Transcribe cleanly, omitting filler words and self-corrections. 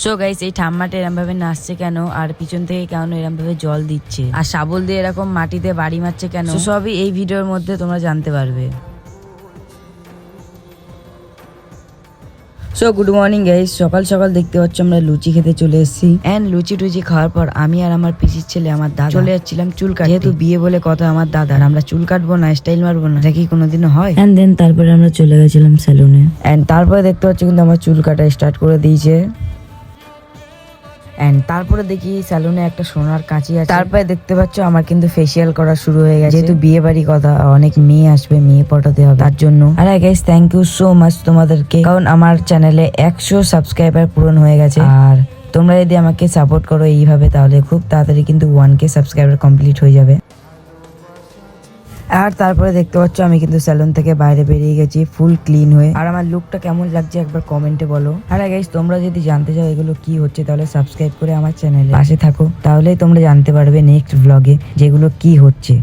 So guys, এই ঠাম্মাটা এরম ভাবে নাচছে কেন, আর পিছন থেকে কেন এরম ভাবে জল দিচ্ছে, আর শাবল দিয়ে এরকম মাটিতে বাড়ি মারছে কেন, সবই এই ভিডিওর মধ্যে তোমরা জানতে পারবে। সো গুড মর্নিং গাইস, সকাল সকাল দেখতে পাচ্ছ আমরা লুচি খেতে চলে এসেছি। এন্ড লুচি টুচি খাওয়ার পর আমি আর আমার পিসির ছেলে আমার দাদা চলে যাচ্ছিলাম চুল কাটতে। যেহেতু বিয়ে বলে কথা আমার দাদার, আমরা চুল কাটবো না, স্টাইল মারবো না, এটা কি কোনোদিনও হয়? এন্ড দেন তারপরে আমরা চলে গেছিলাম সেলুনে। এন্ড তারপরে দেখতে পাচ্ছ কিন্তু আমার চুল কাটা স্টার্ট করে দিয়েছে। এন্ড তারপরে দেখি স্যালুনে একটা সোনার কাঁচি আছে। তারপরে দেখতে পাচ্ছ আমার কিন্তু ফেসিয়াল করা শুরু হয়ে গেছে, যেহেতু বিয়ে বাড়ি কথা, অনেক মেয়ে আসবে, মেয়ে পটাতে হবে তার জন্য। আর guys, thank you so much তোমাদেরকে, কারণ আমার চ্যানেলে 100 সাবস্ক্রাইবার পূরণ হয়ে গেছে। আর তোমরা যদি আমাকে সাপোর্ট করো এইভাবে, তাহলে খুব তাড়াতাড়ি কিন্তু 1K সাবস্ক্রাইবার কমপ্লিট হয়ে যাবে। আর তারপরে দেখতে পাচ্ছ আমি কিন্তু স্যালুন থেকে বাইরে বেরিয়ে গেছি ফুল ক্লিন হয়ে। আর আমার লুকটা কেমন লাগছে একবার কমেন্টে বলো। আর গাইস, তোমরা যদি জানতে চাও এগুলো কি হচ্ছে, তাহলে সাবস্ক্রাইব করে আমার চ্যানেলে পাশে থাকো, তাহলেই তোমরা জানতে পারবে নেক্সট ব্লগে যেগুলো কি হচ্ছে।